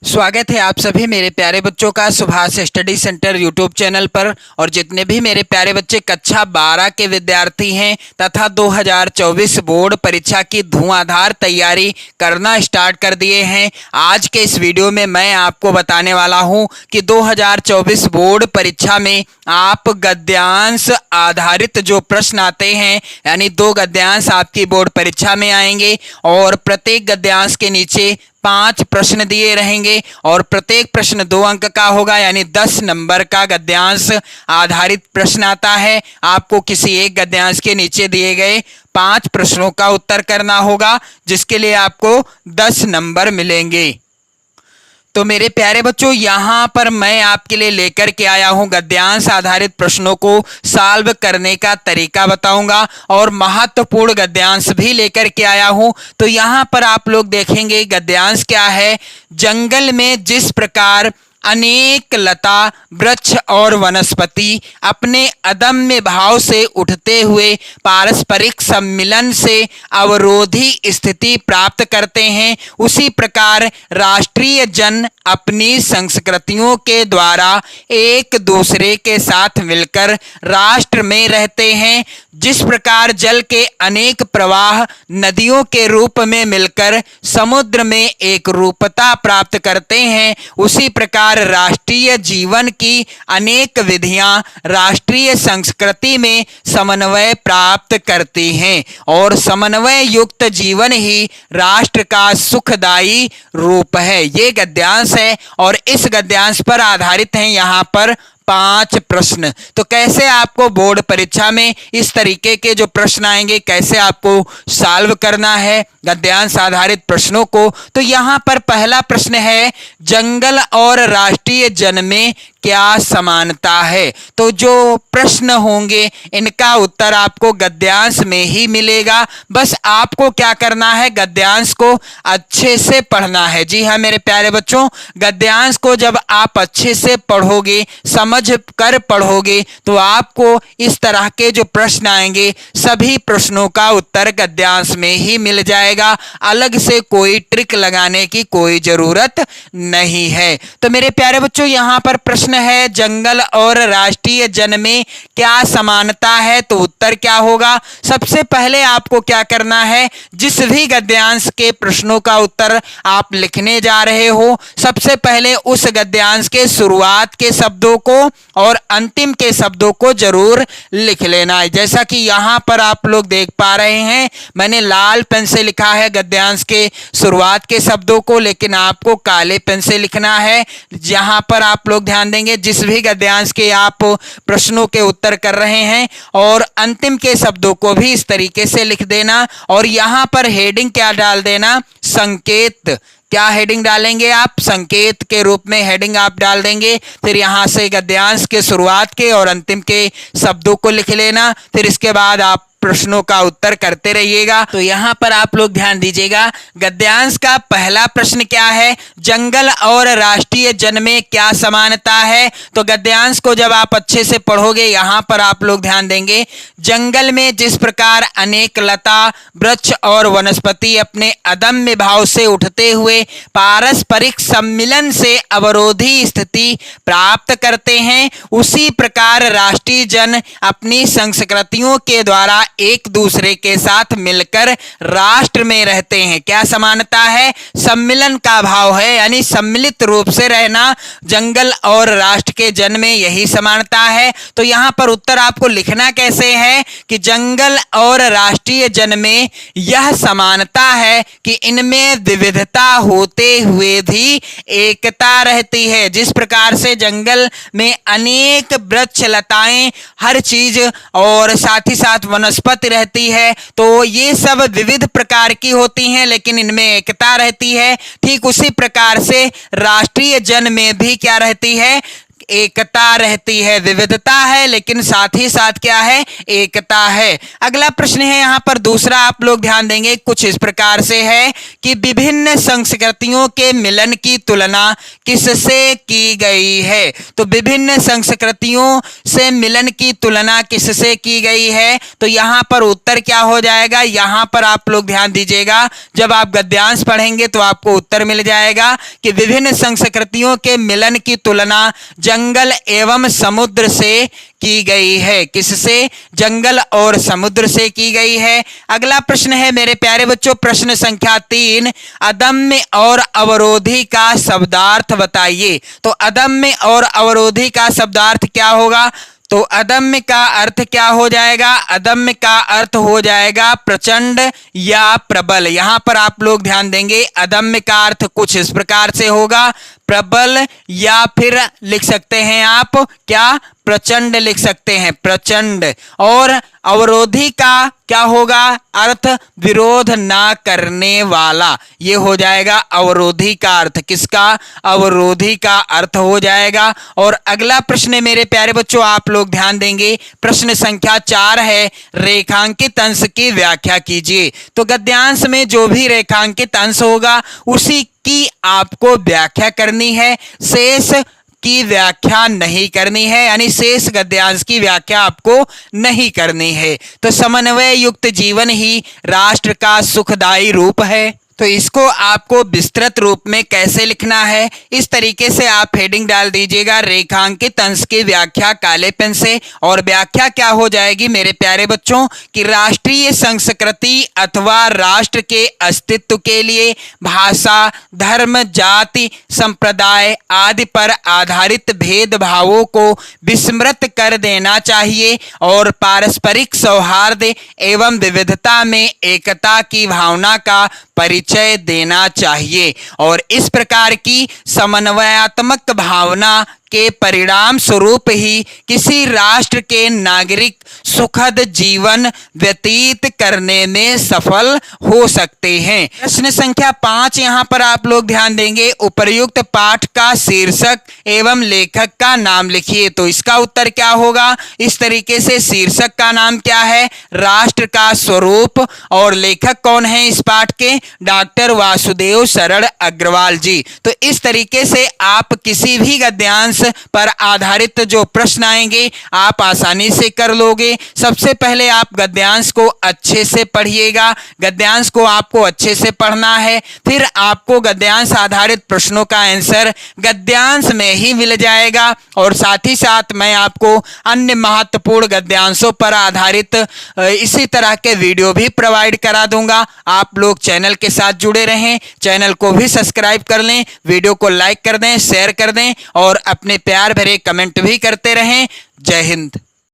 स्वागत है आप सभी मेरे प्यारे बच्चों का Subhash study centre YouTube channel पर। और जितने भी मेरे प्यारे बच्चे कक्षा 12 के विद्यार्थी हैं तथा 2024 बोर्ड परीक्षा की धुआंधार तैयारी करना स्टार्ट कर दिए हैं, आज के इस वीडियो में मैं आपको बताने वाला हूं कि 2024 बोर्ड परीक्षा में आप गद्यांश आधारित जो प्रश्न आते हैं, यानी 2 गद्यांश आपकी बोर्ड परीक्षा में आएंगे और प्रत्येक गद्यांश के नीचे 5 प्रश्न दिए रहेंगे और प्रत्येक प्रश्न 2 अंक का होगा, यानी 10 नंबर का गद्यांश आधारित प्रश्न आता है। आपको किसी एक गद्यांश के नीचे दिए गए 5 प्रश्नों का उत्तर करना होगा, जिसके लिए आपको 10 नंबर मिलेंगे। तो मेरे प्यारे बच्चों, यहाँ पर मैं आपके लिए लेकर के आया हूँ गद्यांश आधारित प्रश्नों को सॉल्व करने का तरीका बताऊंगा और महत्वपूर्ण गद्यांश भी लेकर के आया हूँ। तो यहाँ पर आप लोग देखेंगे गद्यांश क्या है। जंगल में जिस प्रकार अनेक लता वृक्ष और वनस्पति अपने अदम्य भाव से उठते हुए पारस्परिक सम्मिलन से अवरोधी स्थिति प्राप्त करते हैं, उसी प्रकार राष्ट्रीय जन अपनी संस्कृतियों के द्वारा एक दूसरे के साथ मिलकर राष्ट्र में रहते हैं। जिस प्रकार जल के अनेक प्रवाह नदियों के रूप में मिलकर समुद्र में एक रूपता प्राप्त करते हैं, उसी प्रकार राष्ट्रीय जीवन की अनेक विधियां राष्ट्रीय संस्कृति में समन्वय प्राप्त करती हैं और समन्वय युक्त जीवन ही राष्ट्र का सुखदायी रूप है। ये गद्यांश है और इस गद्यांश पर आधारित हैं यहाँ पर 5 प्रश्न। तो कैसे आपको बोर्ड परीक्षा में इस तरीके के जो प्रश्न आएंगे, कैसे आपको सॉल्व करना है गद्यांश आधारित प्रश्नों को। तो यहाँ पर पहला प्रश्न है, जंगल और राष्ट्रीय जन में क्या समानता है। तो जो प्रश्न होंगे इनका उत्तर आपको गद्यांश में ही मिलेगा। बस आपको क्या करना है, गद्यांश को अच्छे से पढ़ना है। जी हाँ मेरे प्यारे बच्चों, गद्यांश को जब आप अच्छे से पढ़ोगे, समझ कर पढ़ोगे, तो आपको इस तरह के जो प्रश्न आएंगे सभी प्रश्नों का उत्तर गद्यांश में ही मिल जाएगा। अलग से कोई ट्रिक लगाने की कोई जरूरत नहीं है। तो मेरे प्यारे बच्चों, यहाँ पर प्रश्न है, जंगल और राष्ट्रीय जन में क्या समानता है। तो उत्तर क्या होगा। सबसे पहले आपको क्या करना है, जिस भी गद्यांश के प्रश्नों का उत्तर आप लिखने जा रहे हो, सबसे पहले उस गद्यांश के शुरुआत के शब्दों को और अंतिम के शब्दों को जरूर लिख लेना है। जैसा कि यहां पर आप लोग देख पा रहे हैं, मैंने लाल पेन से लिखा है गद्यांश के शुरुआत के शब्दों को, लेकिन आपको काले पेन से लिखना है। जहां पर आप लोग ध्यान देंगे, जिस भी गद्यांश के आप प्रश्नों के उत्तर कर रहे हैं और अंतिम के शब्दों को भी इस तरीके से लिख देना। और यहां पर हेडिंग क्या डाल देना, संकेत। क्या हेडिंग डालेंगे आप, संकेत के रूप में हेडिंग आप डाल देंगे। फिर यहां से गद्यांश के शुरुआत के और अंतिम के शब्दों को लिख लेना। फिर इसके बाद आप प्रश्नों का उत्तर करते रहिएगा। तो यहां पर आप लोग ध्यान दीजिएगा, गद्यांश का पहला प्रश्न क्या है, जंगल और राष्ट्रीय जन में क्या समानता है। तो गद्यांश को जब आप अच्छे से पढ़ोगे, यहां पर आप लोग ध्यान देंगे, जंगल में जिस प्रकार अनेक लता वृक्ष और वनस्पति अपने अदम्य भाव से उठते हुए पारस्परिक सम्मिलन से अवरोधी स्थिति प्राप्त करते हैं, उसी प्रकार राष्ट्रीय जन अपनी संस्कृतियों के द्वारा एक दूसरे के साथ मिलकर राष्ट्र में रहते हैं। क्या समानता है, सम्मिलन का भाव है, यानी सम्मिलित रूप से रहना जंगल और राष्ट्र के जन में, यही समानता है। तो यहां पर उत्तर आपको लिखना कैसे है कि जंगल और राष्ट्रीय जन में यह समानता है कि इनमें विविधता होते हुए भी एकता रहती है। जिस प्रकार से जंगल में अनेक वृक्ष लताएं हर चीज और साथ ही साथ वनस्पति रहती है, तो ये सब विविध प्रकार की होती हैं लेकिन इनमें एकता रहती है। ठीक उसी प्रकार से राष्ट्रीय जन में भी क्या रहती है, एकता रहती है। विविधता है लेकिन साथ ही साथ क्या है, एकता है। अगला प्रश्न है यहाँ पर दूसरा, आप लोग ध्यान देंगे, कुछ इस प्रकार से है कि विभिन्न संस्कृतियों के मिलन की तुलना किससे की गई है। तो विभिन्न संस्कृतियों से मिलन की तुलना किससे की गई है, तो यहाँ पर उत्तर क्या हो जाएगा, यहाँ पर आप लोग ध्यान दीजिएगा, जब आप गद्यांश पढ़ेंगे तो आपको उत्तर मिल जाएगा कि विभिन्न संस्कृतियों के मिलन की तुलना जंगल एवं समुद्र से की गई है। किससे, जंगल और समुद्र से की गई है। अगला प्रश्न है मेरे प्यारे बच्चों, प्रश्न संख्या 3, अदम्य और अवरोधी का शब्दार्थ बताइए। तो अदम्य और अवरोधी का शब्दार्थ क्या होगा, तो अदम्य का अर्थ क्या हो जाएगा, अदम्य का अर्थ हो जाएगा प्रचंड या प्रबल। यहां पर आप लोग ध्यान देंगे, अदम्य का अर्थ कुछ इस प्रकार से होगा, प्रबल, या फिर लिख सकते हैं आप क्या, प्रचंड लिख सकते हैं, प्रचंड। और अवरोधी का क्या होगा अर्थ, विरोध ना करने वाला, ये हो जाएगा अवरोधी का अर्थ। किसका, अवरोधी का अर्थ हो जाएगा। और अगला प्रश्न मेरे प्यारे बच्चों, आप लोग ध्यान देंगे, प्रश्न संख्या 4 है, रेखांकित अंश की व्याख्या कीजिए। तो गद्यांश में जो भी रेखांकित अंश होगा उसी की आपको व्याख्या करनी है, शेष की व्याख्या नहीं करनी है, यानी शेष गद्यांश की व्याख्या आपको नहीं करनी है। तो समन्वय युक्त जीवन ही राष्ट्र का सुखदायी रूप है। तो इसको आपको विस्तृत रूप में कैसे लिखना है, इस तरीके से आप हेडिंग डाल दीजिएगा, रेखांकित अंश की व्याख्या काले पेन से। और व्याख्या क्या हो जाएगी मेरे प्यारे बच्चों, कि राष्ट्रीय संस्कृति अथवा राष्ट्र के अस्तित्व के लिए भाषा, धर्म, जाति, संप्रदाय आदि पर आधारित भेदभावों को विस्मृत कर देना चाहिए और पारस्परिक सौहार्द एवं विविधता में एकता की भावना का परिचय देना चाहिए। और इस प्रकार की समन्वयात्मक भावना के परिणाम स्वरूप ही किसी राष्ट्र के नागरिक सुखद जीवन व्यतीत करने में सफल हो सकते हैं। प्रश्न संख्या 5 यहां पर आप लोग ध्यान देंगे, उपर्युक्त पाठ का शीर्षक एवं लेखक का नाम लिखिए। तो इसका उत्तर क्या होगा, इस तरीके से शीर्षक का नाम क्या है, राष्ट्र का स्वरूप, और लेखक कौन है इस पाठ के, डॉक्टर वासुदेव शरण अग्रवाल जी। तो इस तरीके से आप किसी भी गद्यांश पर आधारित जो प्रश्न आएंगे आप आसानी से कर लोगे। सबसे पहले आप गद्यांश को अच्छे से पढ़िएगा, गद्यांश को आपको अच्छे से पढ़ना है, फिर आपको गद्यांश आधारित प्रश्नों का आंसर गद्यांश में ही मिल जाएगा। और साथ ही साथ मैं आपको अन्य महत्वपूर्ण गद्यांशों पर आधारित इसी तरह के वीडियो भी प्रोवाइड करा दूंगा। आप लोग चैनल के साथ जुड़े रहें, चैनल को भी सब्सक्राइब कर लें, वीडियो को लाइक कर दें, शेयर कर दें और अपने प्यार भरे कमेंट भी करते रहें। जय हिंद।